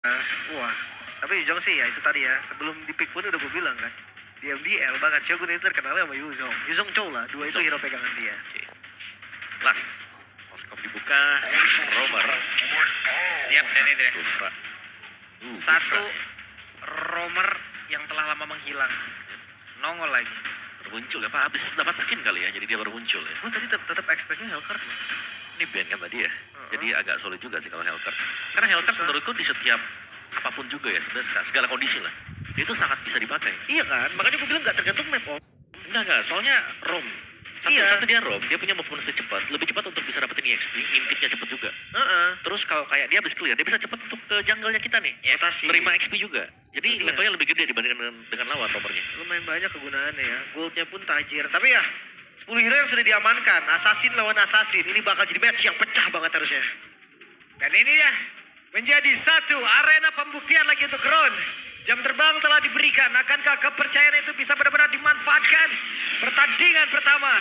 Wah, tapi Yuzong sih ya itu tadi ya, sebelum di pick pun udah gue bilang kan, di MDL bahkan Shogun itu terkenalnya sama Yuzong. Yuzong Chow lah, dua itu Yuzong. hero pegangan dia. Oke. Last. Moskov dibuka. Romer. Siap, dan itu ya. Gufra. Satu Gufra. romer yang telah lama menghilang. Nongol lagi. Baru muncul ya, Pak. Habis dapat skin kali ya, jadi dia baru muncul ya. Gue tadi tetap expect-nya Hellcard loh. Ini band kan tadi ya. Jadi agak sulit juga sih kalau Hellcard. Karena Hellcard menurutku di setiap apapun juga ya, sebenarnya segala kondisi lah. Itu sangat bisa dipakai. Iya kan, makanya gue bilang gak tergantung map om. Enggak, soalnya Rom. Iya. Satu dia Rom, dia punya movement speed cepat, lebih cepat untuk bisa dapetin EXP, ngimpitnya cepat juga. Terus kalau kayak dia habis clear, dia bisa cepat untuk ke jungle-nya kita nih. Ya, rotasi. Terima XP juga. Jadi Iya. levelnya lebih gede dibandingkan dengan lawan romernya. Lumayan banyak kegunaannya ya, goldnya pun tajir. Tapi ya, 10 hero yang sudah diamankan, Assassin lawan Assassin, ini bakal jadi match yang pecah banget harusnya. Dan ini ya menjadi satu arena pembuktian lagi untuk Ron. Jam terbang telah diberikan. Akankah kepercayaan itu bisa benar-benar dimanfaatkan? Pertandingan pertama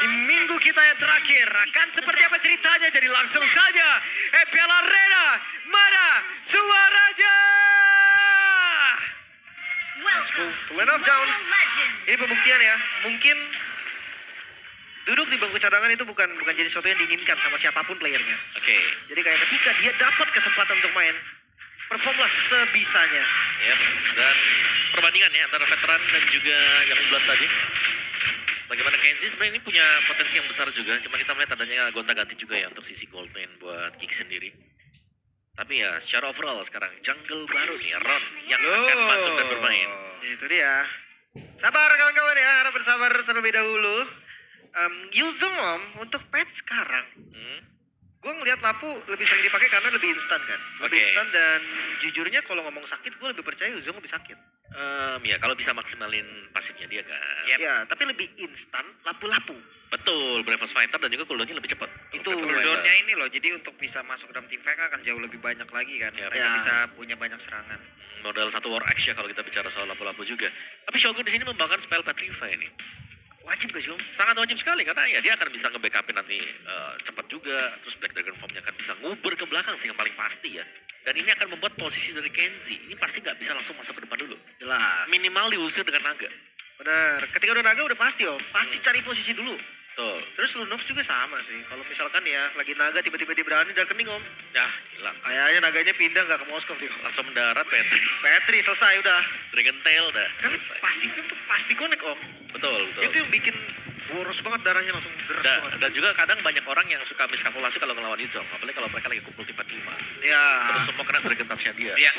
di minggu kita yang terakhir akan seperti apa ceritanya? Jadi langsung saja EPL Arena, mana suaranya? Welcome To to Land of Dawn. Mobile Legends. Ini pembuktian ya, mungkin duduk di bangku cadangan itu bukan jadi sesuatu yang diinginkan sama siapapun playernya. Oke. Jadi kayak ketika dia dapat kesempatan untuk main, performlah sebisanya. Yep. Dan perbandingan ya antara veteran dan juga yang blood tadi. Bagaimana Kenzie sebenarnya ini punya potensi yang besar juga. Cuma kita melihat adanya gonta-ganti juga ya untuk sisi gold lane buat Kick sendiri. Tapi ya secara overall sekarang jungle baru nih Ron yang akan masuk dan bermain. Itu dia. Sabar kawan-kawan ya, harap bersabar terlebih dahulu. Yuzong om, untuk patch sekarang, gue ngelihat Lapu lebih sering dipakai karena lebih instan kan. Lebih Oke. instan dan jujurnya kalau ngomong sakit, gue lebih percaya Yuzong lebih sakit. Ya kalau bisa maksimalin pasifnya dia kan. Ya, tapi lebih instan, lapu-lapu. Betul, Breakfast Fighter dan juga cooldownnya lebih cepat. Itu Breakfast Cooldownnya Fighter. ini loh, jadi untuk bisa masuk dalam tim fight akan jauh lebih banyak lagi kan. Ya. Mereka Ya. bisa punya banyak serangan. Modal satu War Axe ya kalau kita bicara soal lapu-lapu juga. Tapi Shogun di sini membawakan spell Petrify nih. Wajib gak sih om? Sangat wajib sekali karena ya dia akan bisa nge-backupin nanti cepat juga. Terus Black Dragon Formnya akan bisa nguber ke belakang sih yang paling pasti ya. Dan ini akan membuat posisi dari Kenzie ini pasti nggak bisa langsung masuk ke depan dulu. Jelas. Minimal diusir dengan naga. Benar, ketika udah naga udah pasti om. Pasti cari posisi dulu. Betul. Terus Lunox juga sama sih. Kalau misalkan ya lagi naga tiba-tiba dia berani dan kening om. Dah hilang. Kayaknya naganya pindah nggak ke Moskow dia. Langsung mendarat Petri. Petri selesai udah. Dragon Tail dah Kan selesai. pasifnya tuh pasti connect om. Betul, betul. Itu yang bikin boros banget darahnya langsung deras banget. Dan juga kadang banyak orang yang suka miskalkulasi kalau ngelawan Yuzong. Apalagi kalau mereka lagi kumpul tipe 5. Ya. Terus semua kena Dragon Touch-nya dia. Iya.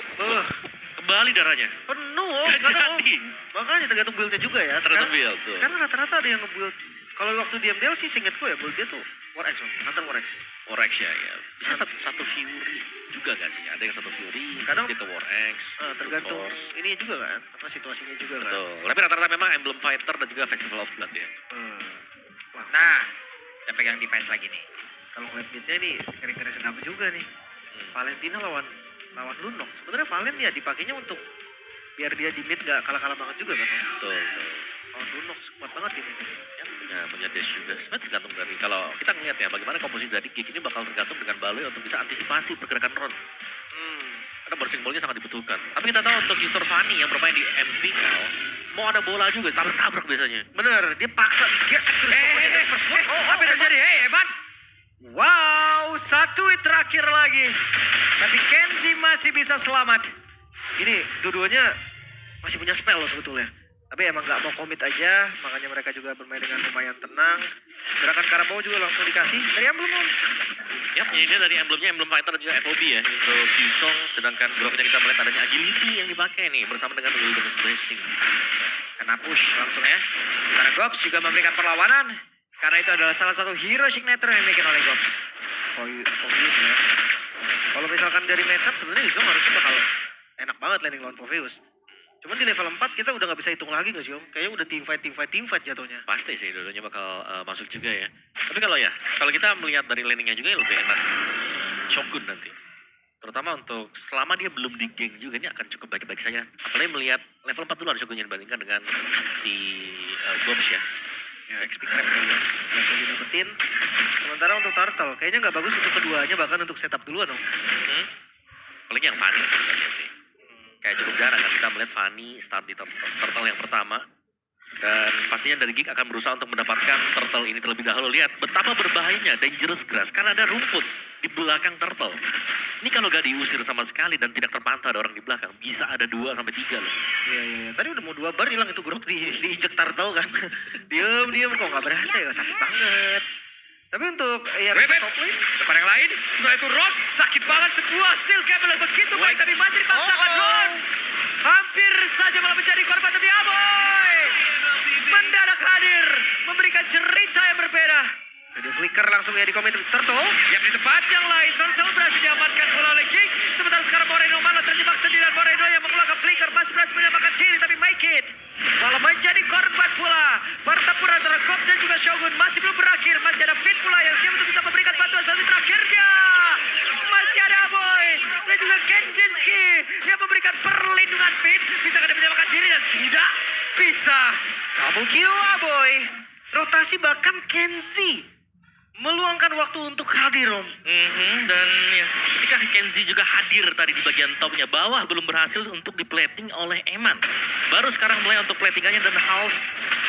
Kembali darahnya. Penuh om. Nggak kadang, Om. jadi. Makanya tergantung build-nya juga ya. Tergantung build, tuh. Sekarang rata-rata ada yang nge-build. Kalau waktu di MDL sih seingetku ya build dia tuh War X om. Hunter War X. War Axe ya. Bisa satu Fury juga gak sih? Ada yang satu Fury, Kadang- terus dia ke War Axe, Tergantung Force. ini juga kan. Apa situasinya juga kan. Betul. Tapi rata-rata memang Emblem Fighter dan juga Festival of Blood ya. Wah, Nah, udah pegang device lagi nih. kalau ngeliat midnya nih ngeri-ngeri sedap juga nih. Valentina lawan Lunox. Sebenarnya Valen ya dipakainya untuk biar dia di mid gak kalah-kalah banget juga kan. Om? Betul, betul. Lawan Lunox kuat banget ini. Ya, punya dash juga. Sebenarnya tergantung dari kalau kita ngeliat ya bagaimana komposisi dari gig ini bakal tergantung dengan Baloi untuk bisa antisipasi pergerakan Ron. Karena board symbolnya sangat dibutuhkan. Tapi kita tahu untuk user Fanny yang bermain di MPL mau ada bola juga tabrak-tabrak biasanya. Bener, dia paksa digesek terus. pokoknya. Apa yang terjadi? Hei, hebat. Wow, satu terakhir lagi. Tapi Kenzie masih bisa selamat. Ini dua-duanya masih punya spell loh sebetulnya. Tapi emang nggak mau komit aja, makanya mereka juga bermain dengan lumayan tenang. Gerakan Karabau juga langsung dikasih dari Emblem om. Yap, ini dia dari emblemnya Emblem Fighter dan juga FOB ya untuk Yuzong. Sedangkan growthnya kita melihat adanya agility yang dipakai nih bersama dengan Wilderness Blessing. Kena push langsung ya. Karena Gops juga memberikan perlawanan. Karena itu adalah salah satu hero signature yang dimiliki oleh Gops. Oh ya. Kalau misalkan dari matchup sebenarnya Yuzong harusnya bakal enak banget landing lawan Poveus. Cuman di level 4 kita udah nggak bisa hitung lagi nggak sih om? Kayaknya udah team fight jatuhnya. Pasti sih dua-duanya bakal masuk juga ya. Tapi kalau kita melihat dari landingnya juga lebih enak Shogun nanti. Terutama untuk selama dia belum di geng juga ini akan cukup baik-baik saja. Apalagi melihat level 4 dulu ada Shogunnya dibandingkan dengan si Gops ya. Ya XP crab kali ya. Yang didapetin. Sementara untuk Turtle kayaknya nggak bagus untuk keduanya bahkan untuk setup duluan om. Paling yang Fanny sebenarnya sih. Kayak cukup jarang kan kita melihat Fanny start di turtle yang pertama. Dan pastinya dari Geek akan berusaha untuk mendapatkan turtle ini terlebih dahulu. Lihat betapa berbahayanya dangerous grass karena ada rumput di belakang turtle. Ini kalau gak diusir sama sekali dan tidak terpantau ada orang di belakang, bisa ada 2 sampai 3 loh. Iya. Tadi udah mau 2 bar hilang itu Grok diinjek turtle kan. Diem kok nggak berhasil ya, sakit banget. Tapi untuk yang Bebek, top lane, depan yang lain, setelah itu Ross, sakit banget sebuah steel cable yang begitu baik, tapi masih dipaksakan Ron. Hampir saja malah menjadi korban, tapi Aboy mendadak hadir, memberikan cerita yang berbeda. jadi flicker langsung ya di komen turtle. Yang di tempat yang lain, Turtle berhasil diamankan bola oleh King. Sementara sekarang Moreno malah terjebak sendirian. Moreno yang mengeluarkan flicker masih berhasil menyelamatkan diri, tapi make it malah menjadi korban pula. Pertempuran antara Gob dan juga Shogun masih belum berakhir. Masih ada Fit pula yang siap untuk bisa memberikan bantuan saat terakhirnya. Masih ada Aboy dan juga Kenzinski yang memberikan perlindungan Fit. Bisa dia menyelamatkan diri dan tidak bisa. Double kill Aboy. Rotasi bahkan Kenzie meluangkan waktu untuk hadir Om. Dan ya, ketika Kenzie juga hadir tadi di bagian topnya, bawah belum berhasil untuk diplating oleh Eman. Baru sekarang mulai untuk platingannya dan half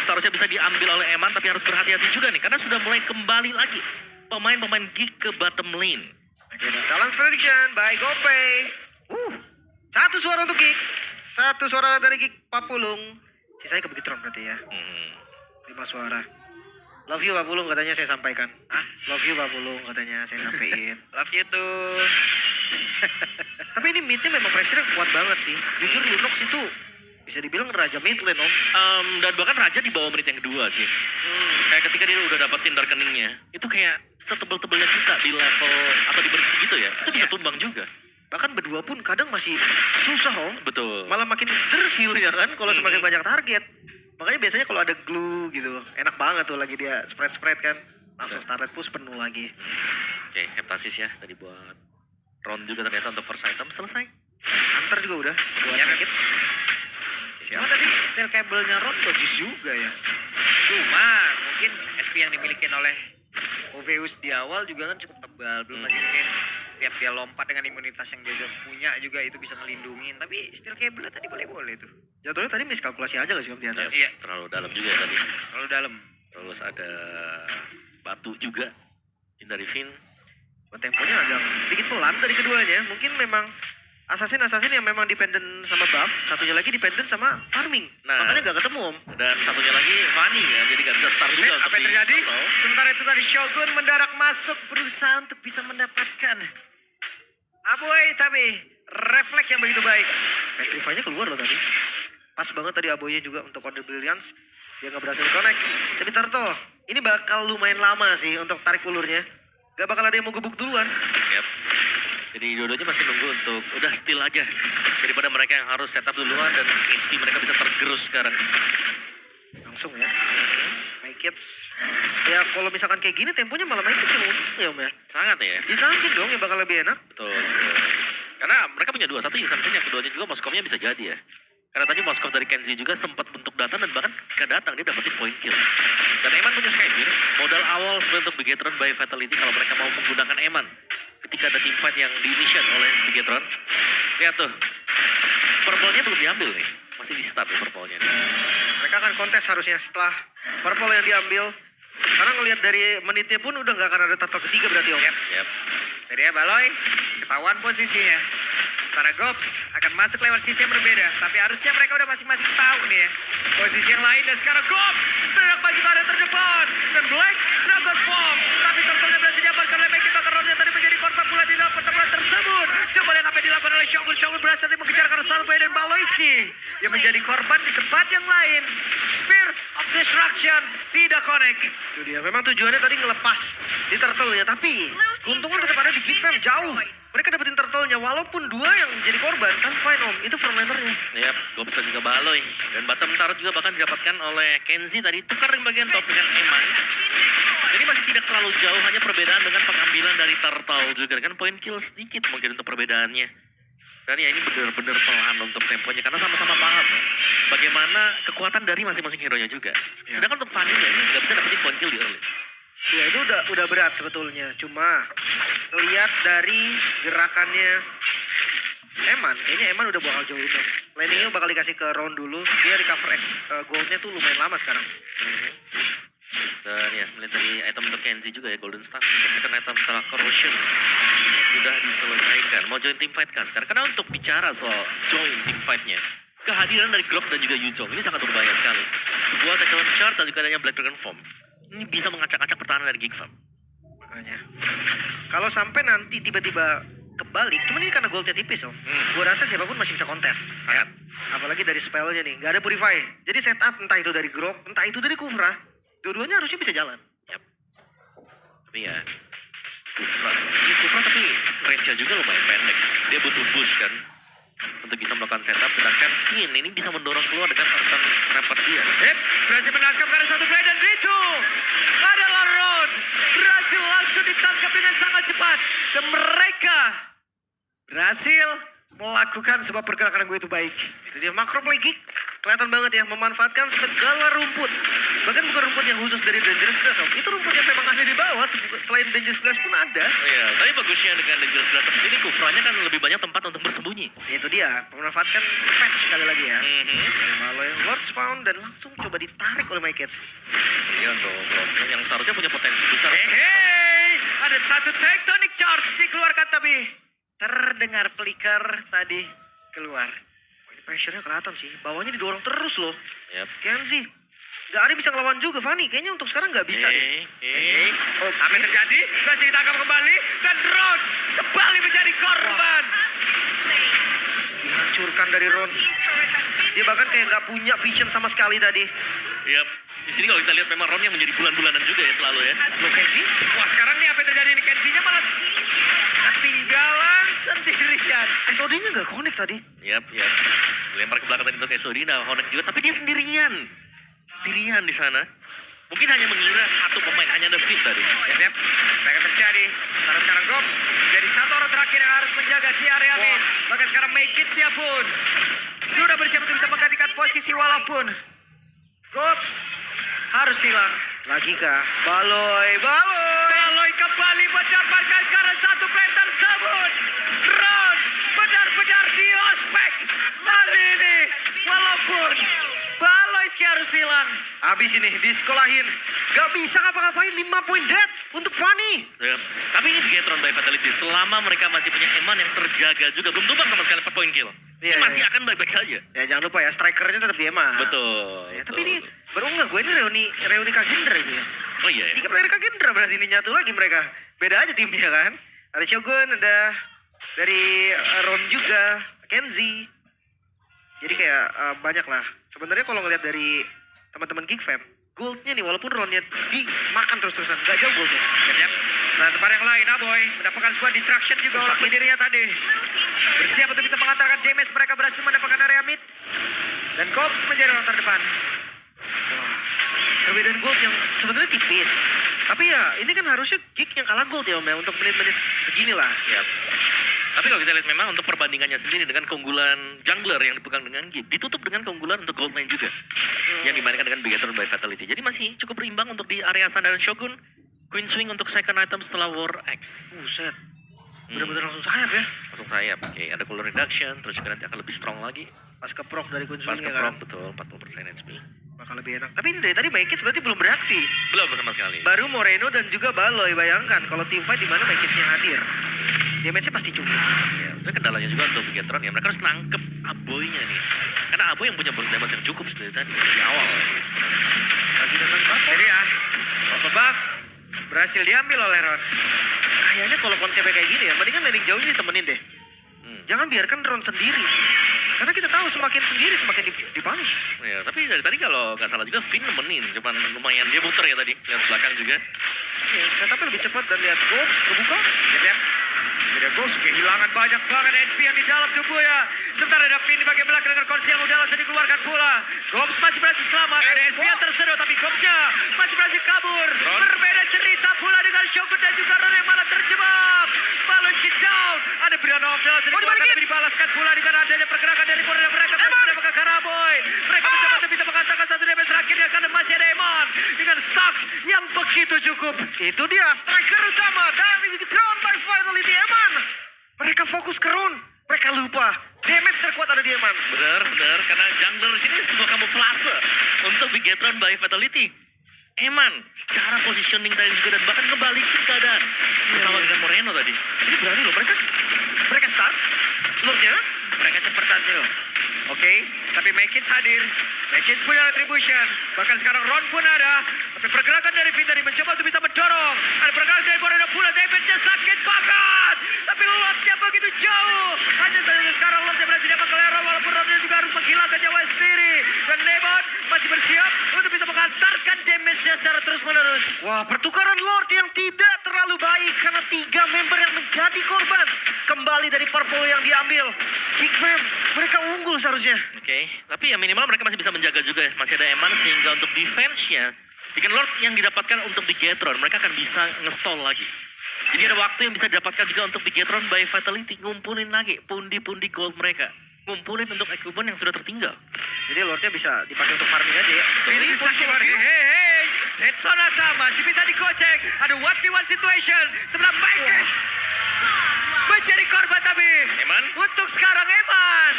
seharusnya bisa diambil oleh Eman, tapi harus berhati-hati juga nih karena sudah mulai kembali lagi pemain-pemain Geek ke bottom lane. Balance prediction by Gopay. Satu suara untuk Geek, satu suara dari Geek Papulung. Sisanya ke Begitu berarti ya. 5 suara. Love you Papulung katanya saya sampaikan. Love you Papulung katanya saya sampaikan. Love you tuh. Tapi ini midnya memang pressure kuat banget sih. Jujur Lunox itu bisa dibilang raja mid lane Om. Dan bahkan Raja di bawah menit yang kedua sih. Kayak ketika dia udah dapetin darkeningnya, itu kayak setebel-tebelnya kita di level atau di berisi gitu ya, itu bisa tumbang juga. Bahkan berdua pun kadang masih susah Om. Betul. Malah makin terfeel ya kan kalau semakin banyak target. Makanya biasanya kalau ada glue gitu, enak banget tuh lagi dia spread kan. Langsung starlet push penuh lagi. Oke, heptasis ya tadi buat Ron juga ternyata untuk first item selesai. Hunter juga udah buat Ya, sakit. Cuma tadi steel cable-nya Ron bagus juga ya. Cuma mungkin SP yang dimiliki oleh Oveus di awal juga kan cukup tebal. Belum lagi mungkin tiap dia lompat dengan imunitas yang dia punya juga itu bisa ngelindungin. Tapi steel cable tadi boleh-boleh tuh. Jatuhnya tadi miskalkulasi aja gak sih Om di atas? Iya. Terlalu dalam juga ya tadi. Kalau dalam. Terus ada batu juga dari Vin. Temponya agak sedikit pelan dari keduanya. Mungkin memang assassin yang memang dependent sama buff, satunya lagi dependent sama farming. Nah. Makanya gak ketemu Om. Dan satunya lagi Fanny ya, jadi gak bisa start juga. Apa yang terjadi? Sementara itu tadi Shogun mendarat masuk berusaha untuk bisa mendapatkan Aboy, tapi refleks yang begitu baik. Petrify-nya keluar loh tadi. Pas banget tadi Aboynya juga untuk order Brilliance. Dia gak berhasil connect. Tapi Turtle, ini bakal lumayan lama sih untuk tarik ulurnya. Gak bakal ada yang mau gebuk duluan. Yep. Jadi dua-duanya masih nunggu untuk udah steal aja. Daripada mereka yang harus setup duluan dan HP mereka bisa tergerus sekarang. Langsung ya. My Kids. Ya kalau misalkan kayak gini temponya malah My Kids yang untung ya Om ya. Sangat ya. Ya Sanjin dong yang bakal lebih enak. Betul. Karena mereka punya 2, satu Sanjin, yang keduanya juga Moskovnya bisa jadi ya. Karena tadi Moskov dari Kenzie juga sempat bentuk datang dan bahkan ketika datang dia dapetin point kill. Dan Eman punya Skybears, modal awal sebenarnya untuk Bigetron by Fatality kalau mereka mau menggunakan Eman. Ketika ada team fight yang di-initiate oleh Bigetron. Lihat tuh, purple-nya belum diambil nih. Masih di start nih purple-nya. Mereka akan kontes harusnya setelah purple yang diambil. Karena ngelihat dari menitnya pun udah gak akan ada turtle ketiga berarti Om. Yep. Jadi ya Baloy, ketahuan posisinya. Sementara Gops akan masuk lewat sisi yang berbeda. Tapi harusnya mereka udah masing-masing tahu nih ya. Posisi yang lain dan sekarang Gops bergerak bagi pada terdepan. Dan Black Dragon Bomb. Tapi turtle-nya berhasil diamankan oleh Meki Bakaronnya tadi menjadi korban pula di dalam pertempuran tersebut. Coba lihat apa yang dilakukan oleh Shogun. Shogun berhasil tadi mengejar karena Salvay dan Baloyski. Yang menjadi korban di tempat yang lain. Spear of Destruction tidak connect. Itu dia. Memang tujuannya tadi ngelepas di turtle-nya. Tapi untungnya tetap ada di Big Fam jauh. Mereka dapetin turtle-nya walaupun 2 yang jadi korban. Kan fine Om. Itu frontlaner-nya. Yap, Gops dan juga Baloy. Dan bottom turret juga bahkan didapatkan oleh Kenzie tadi. Tukar di bagian top dengan Eman. Jadi masih tidak terlalu jauh, hanya perbedaan dengan pengambilan dari turtle juga. Kan point kill sedikit mungkin untuk perbedaannya. Dan ya ini benar-benar pelan untuk temponya. Karena sama-sama paham bagaimana kekuatan dari masing-masing hero-nya juga. Sedangkan untuk Fanny ini nggak bisa dapetin point kill di early. Ya itu udah berat sebetulnya. Cuma lihat dari gerakannya Kayaknya Eman udah bakal jauh itu. Landingnya bakal dikasih ke Ron dulu. Dia recover goldnya tuh lumayan lama sekarang. Dan ya, melihat dari item untuk Kenzie juga ya, Golden Staff. Second item setelah Corrosion sudah diselesaikan. Mau join team fight kah sekarang? Karena untuk bicara soal join team fight-nya, kehadiran dari Grok dan juga Yuzong ini sangat berbahaya sekali. Sebuah takedown charge dan juga adanya Black Dragon Form ini bisa mengacak-acak pertahanan dari Geek Fam. Makanya. Kalau sampai nanti tiba-tiba kebalik, cuman ini karena goldnya tipis om. Gue rasa siapapun masih bisa kontes. Sangat. Apalagi dari spellnya nih, nggak ada Purify. Jadi setup entah itu dari Grok, entah itu dari Kufra, dua-duanya harusnya bisa jalan. Yap. Tapi ya, Kufra tapi range-nya juga lumayan pendek. Dia butuh push kan untuk bisa melakukan setup, sedangkan Finn ini bisa mendorong keluar dengan artan rapat dia. Berhasil menangkap karena satu play dan itu adalah Ron. Berhasil langsung ditangkap dengan sangat cepat. Dan mereka berhasil melakukan sebuah pergerakan yang begitu baik. Itu dia makro play Geek. Kelihatan banget ya, memanfaatkan segala rumput. Bahkan bukan rumput yang khusus dari Dangerous Grass om. Itu rumput yang memang ada di bawah, selain Dangerous Grass pun ada. Oh iya, tapi bagusnya dengan Dangerous Grass seperti ini, Kufranya kan lebih banyak tempat untuk bersembunyi. Itu dia, memanfaatkan patch sekali lagi ya. Maloy Lord Spawn dan langsung coba ditarik oleh Mike Cats. Iya untuk yang seharusnya punya potensi besar. Hei, ada satu tectonic charge dikeluarkan tapi terdengar flicker tadi keluar. Ini pressure-nya kelihatan sih, bawahnya didorong terus loh. Yap. Kenzie, gak ada bisa ngelawan juga Fanny, kayaknya untuk sekarang gak bisa deh. Oh, apa yang terjadi? Berhasil ditangkap kembali dan Ron kembali menjadi korban. Dihancurkan dari Ron. Dia bahkan kayak gak punya vision sama sekali tadi. Yap. Di sini kalau kita lihat memang Ron yang menjadi bulan-bulanan juga ya selalu ya. Loh Kenzie? Wah, sekarang nih apa yang terjadi ini? Kenzie-nya malah ketinggalan sendirian. SOD-nya gak connect tadi. Yap. Lempar ke belakang tadi untuk SOD, nah connect juga, tapi dia sendirian di sana. Mungkin hanya mengira satu pemain, hanya ada Fit tadi. Yap. Apa yang terjadi? Karena sekarang Gops jadi satu orang terakhir yang harus menjaga di area mid. Bahkan sekarang Make It siap pun sudah bersiap untuk bisa menggantikan posisi walaupun Gops harus hilang. Lagi kah? Baloy. Baloy kembali mendapatkan karena satu play tersebut. Ron benar-benar di ospek kali ini. Walaupun Baloy harus hilang. Habis ini disekolahin. Gak bisa ngapa-ngapain, 5 poin dead untuk Fanny. Yap. Tapi ini Bigetron by Fatality, selama mereka masih punya Eman yang terjaga juga, belum tumbang sama sekali 4 poin kill. Iya, Ini masih iya. akan baik-baik saja. Ya jangan lupa ya, strikernya tetap dia mah. Betul. Ya, tapi ini baru enggak, gue ini reuni Kagendra ini ya. Oh iya ya. 3 player Kagendra berarti ini nyatu lagi mereka. Beda aja timnya kan. Ada Shogun, ada dari Ron juga, Kenzie. Jadi kayak banyak lah. Sebenarnya kalau ngeliat dari teman-teman Geek Fam, goldnya nih walaupun Ronnya dimakan terus-terusan, gak jauh goldnya. Siap. Nah, tempat yang lain, Aboy mendapatkan sebuah distraction juga oleh dirinya tadi. Bersiap untuk bisa mengantarkan JMS, mereka berhasil mendapatkan area mid. Dan Gops menjadi orang terdepan. Perbedaan gold yang sebenarnya tipis. Tapi ya ini kan harusnya Geek yang kalah gold ya om ya, untuk menit-menit segini lah. Yap. Tapi kalau kita lihat memang untuk perbandingannya sendiri dengan keunggulan jungler yang dipegang dengan Git, ditutup dengan keunggulan untuk gold lane juga. Yang dibandingkan dengan Bigetron by Fatality. Jadi masih cukup berimbang untuk di area Sanda dan Shogun. Queen Swing untuk second item setelah War X. Buset. Bener-bener langsung sayap ya. Langsung sayap. Oke, ada color reduction, terus juga nanti akan lebih strong lagi. Pas ke proc dari Queen Pas Swing ke ya proc, kan. betul, 40% HP. Bakal lebih enak. Tapi ini dari tadi Mike berarti belum bereaksi. Belum sama sekali. Baru Moreno dan juga Baloy, bayangkan kalau tim fight di mana Mike yang hadir. Damage-nya pasti cukup. Ya, sebenarnya kendalanya juga untuk Bigetron ya, mereka harus nangkep Aboy-nya nih. Karena Aboy yang punya burst damage yang cukup dari tadi, di awal. Lagi datang buff. Jadi ya, buff berhasil diambil oleh Ron. Kayaknya kalau konsepnya kayak gini ya, mendingan landing jauhnya ditemenin deh. Jangan biarkan Ron sendiri. Karena kita tahu semakin sendiri semakin dipunish. Ya, tapi dari tadi kalau nggak salah juga Finn nemenin, cuman lumayan dia muter ya tadi, lihat belakang juga. Ya, setupnya lebih cepat dan lihat Gops kebuka. Ya. Tidak Gops kehilangan banyak banget HP yang di dalam tubuhnya. Sementara ada Finn di bagian belakang dengan kondisi yang udah langsung dikeluarkan pula. Gops masih berhasil selamat. Ada HP yang tersedot tapi Gopsnya masih berhasil kabur. Berbeda cerita pula dengan Shogun dan juga Ron yang malah terjebak. Balon kick down. Ada pilihan offense langsung dikeluarkan tapi dibalaskan pula dengan adanya pergerakan dari corner mereka. Mereka mendapatkan Karaboy. Mereka mencoba untuk bisa mengatakan satu damage terakhirnya karena masih ada Emon. Dengan stock yang begitu cukup. Itu dia striker utama dari Bigetron by Fatality Eman. Mereka fokus ke Ron. Mereka mereka lupa damage terkuat ada di Eman. Benar, karena jungler di sini sebuah kamuflase untuk Bigetron by Fatality. Eman secara positioning tadi juga dan bahkan ngebalikin keadaan bersama dengan Moreno tadi. Ini berani loh mereka start Lordnya. Mereka cepat tampil. Oke, tapi Mekins hadir. Mekins punya retribution. Bahkan sekarang Ron pun ada. Tapi pergerakan dari Vin tadi mencoba untuk bisa mendorong. Ada pergerakan dari Moreno pula. Damage-nya sakit banget. Tapi Lordnya begitu jauh. Hanya saja sekarang Lordnya berhasil dapat kelera. Walaupun Lordnya juga harus menghilangkan nyawa sendiri. Dan Lemon masih bersiap untuk bisa mengantarkan damage-nya secara terus-menerus. Wah, pertukaran Lord yang tidak terlalu baik karena 3 member yang menjadi korban kembali dari purple yang diambil. Big Fam, mereka unggul seharusnya. Oke, tapi ya minimal mereka masih bisa menjaga juga ya. Masih ada Eman sehingga untuk defense-nya dengan Lord yang didapatkan untuk Bigetron, mereka akan bisa nge-stall lagi. Jadi ada waktu yang bisa didapatkan juga untuk Bigetron by Fatality. Ngumpulin lagi pundi-pundi gold mereka. Ngumpulin untuk equipment yang sudah tertinggal. Jadi Lordnya bisa dipakai untuk farming aja ya. Ini bisa keluar. Hei, Etsonata masih bisa dikocek. Ada 1v1 situation sebelah Mekins. Menjadi korban tapi Eman? untuk sekarang Eman.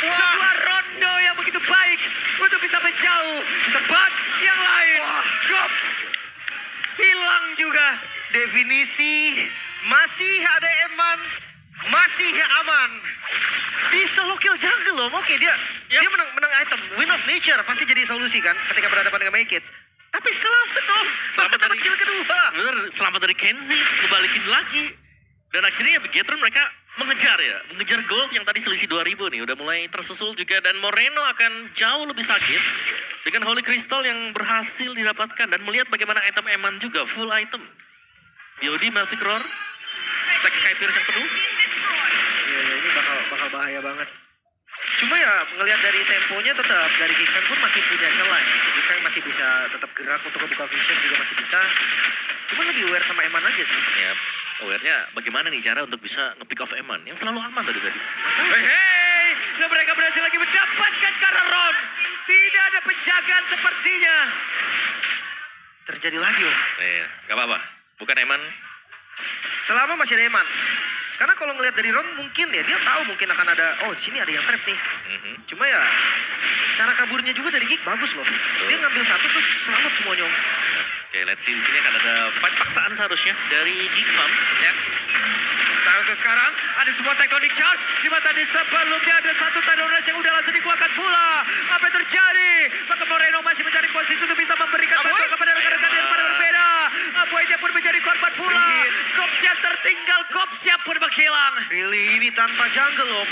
Sebuah rondo yang begitu baik untuk bisa menjauh. Tempat yang lain. Gops hilang juga. Definisi masih ada Eman, masih aman. Bisa lo kill jungle loh. Oke, dia menang item. Win of nature pasti jadi solusi kan ketika berhadapan dengan Mekins. Tapi selamat dong. Selamat dapat dari- kill kedua. Bener, selamat dari Kenzie, ngebalikin lagi. Dan akhirnya Bigetron mereka mengejar gold yang tadi selisih 2000 nih. Udah mulai tersusul juga dan Moreno akan jauh lebih sakit dengan Holy Crystal yang berhasil didapatkan. Dan melihat bagaimana item Eman juga, full item. BOD, Melvic Roar, stack Skyfierce yang penuh. Iya, ini bakal bahaya banget. Cuma ya ngelihat dari temponya tetap dari Geekfam pun masih punya celah ya. Geekfam masih bisa tetap gerak untuk membuka vision juga masih bisa. Cuma lebih aware sama Eman aja sih. Ya, aware-nya bagaimana nih cara untuk bisa nge-pick off Eman yang selalu aman tadi. Hei, dan mereka berhasil lagi mendapatkan Kararon. Tidak ada penjagaan sepertinya. Terjadi lagi loh. Gak apa-apa. Bukan Eman. Selama masih ada Eman. Karena kalau ngelihat dari Ron mungkin ya dia tahu mungkin akan ada di sini ada yang trap nih. Cuma ya cara kaburnya juga dari Geek bagus loh. Dia ngambil satu terus selamat semuanya. Oke, let's see. Di sini akan ada fight paksaan seharusnya dari Geek Farm. Ya. Nah untuk sekarang ada sebuah tectonic charge. Di mana tadi sebelumnya ada satu Tidal Rush yang udah langsung dikeluarkan pula. Apa yang terjadi? Maka Moreno masih mencari posisi untuk bisa memberikan bantuan kepada rekan-rekan yang pada berbeda. Apoynya pun menjadi korban pula. Kops yang tertinggal, Kops yang pun menghilang. Really ini tanpa jungle loh.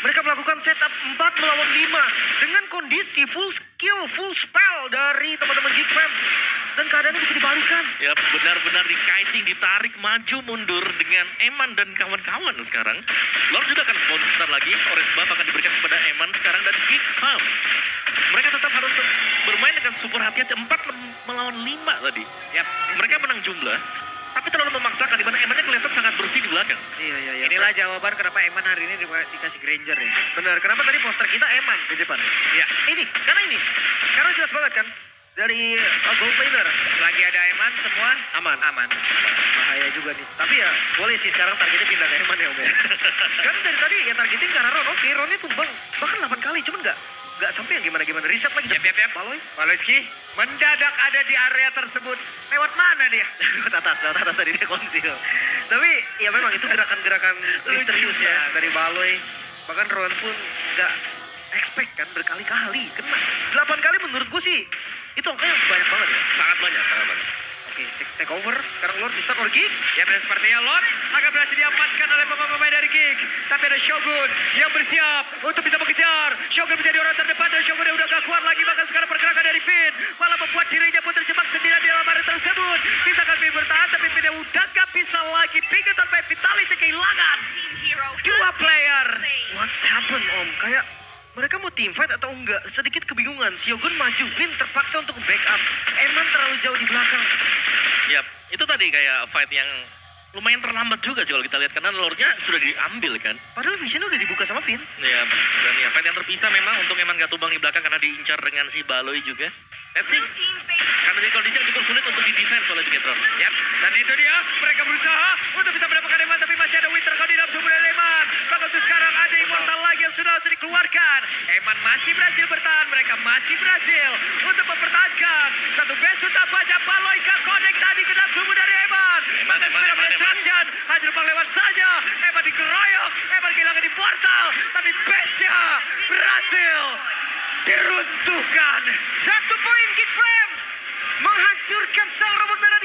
Mereka melakukan setup 4 melawan 5 dengan kondisi full skill, full spell dari teman-teman Geek Fam. Dan keadaannya bisa dibalikan. Ya, benar-benar di-kiting, ditarik maju mundur dengan Eman dan kawan-kawan sekarang. Lord juga akan spawn sebentar lagi. Orange buff akan diberikan kepada Eman sekarang dan Geek Farm. Mereka tetap harus bermain dengan super hati-hati. 4 melawan 5 tadi. Yap. Mereka menang jumlah, tapi terlalu memaksakan di mana Emannya kelihatan sangat bersih di belakang. Iya. Inilah jawaban kenapa Eman hari ini dikasih Granger ya. Benar, kenapa tadi poster kita Eman di depan? Ya. Karena jelas banget kan dari gold laner. Selagi ada Eman semua Aman. Bahaya juga nih. Tapi ya boleh sih sekarang targetnya pindah ke Eman ya Om. Kan dari tadi ya targetin karena Ron. Oke, Ronnya tumbang bahkan 8 kali. Cuman nggak sampai yang gimana-gimana. Reset lagi. Yap. Baloy. Baloyski mendadak ada di area tersebut. Lewat mana dia? Lewat atas tadi dia konsil. Tapi ya memang itu gerakan-gerakan misterius ya dari Baloy. Bahkan Ron pun nggak expect kan berkali-kali kena. 8 kali menurut gue sih itu angkanya banyak banget ya. Sangat banyak. Oke, take over. Sekarang Lord di start oleh Geek. Ya, dan sepertinya Lord akan berhasil diamankan oleh pemain-pemain dari Geek. Tapi ada Shogun yang bersiap untuk bisa mengejar. Shogun menjadi orang terdepan dan Shogun yang udah gak kuat lagi. Bahkan sekarang pergerakan dari Finn malah membuat dirinya pun terjebak sendirian di dalam area tersebut. Bisa kan Finn bertahan, tapi Finn yang udah gak bisa lagi. Bigetron by Vitality kehilangan 2 player. What happened Om? Kayak mereka mau team fight atau enggak? Sedikit kebingungan. Shogun maju, Finn terpaksa untuk backup. Eman terlalu jauh di belakang. Yap, itu tadi kayak fight yang lumayan terlambat juga sih kalau kita lihat karena Lordnya sudah diambil kan. Padahal visionnya udah dibuka sama Finn. Ya, dan ya fight yang terpisah memang untuk Eman gak tumbang di belakang karena diincar dengan si Baloy juga. Let's see. Karena di kondisi yang cukup sulit untuk di-defense oleh Bigetron. Yap, dan itu dia. Mereka berusaha untuk bisa mendapatkan Eman, tapi masih ada Winter Kau di dalam tubuh dari Eman. Bakal untuk sekarang ada Immortal lagi yang sudah dikeluarkan. Eman masih berhasil bertahan, mereka masih berhasil untuk mempertahankan satu base utama banyak Paloika connect tadi ke dalam tubuh dari Eman. Maka sekarang destruction, hanya numpang lewat saja. Eman dikeroyok, Eman kehilangan Immortal, tapi base-nya berhasil diruntuhkan. 1 poin Geek Flame menghancurkan sang robot merah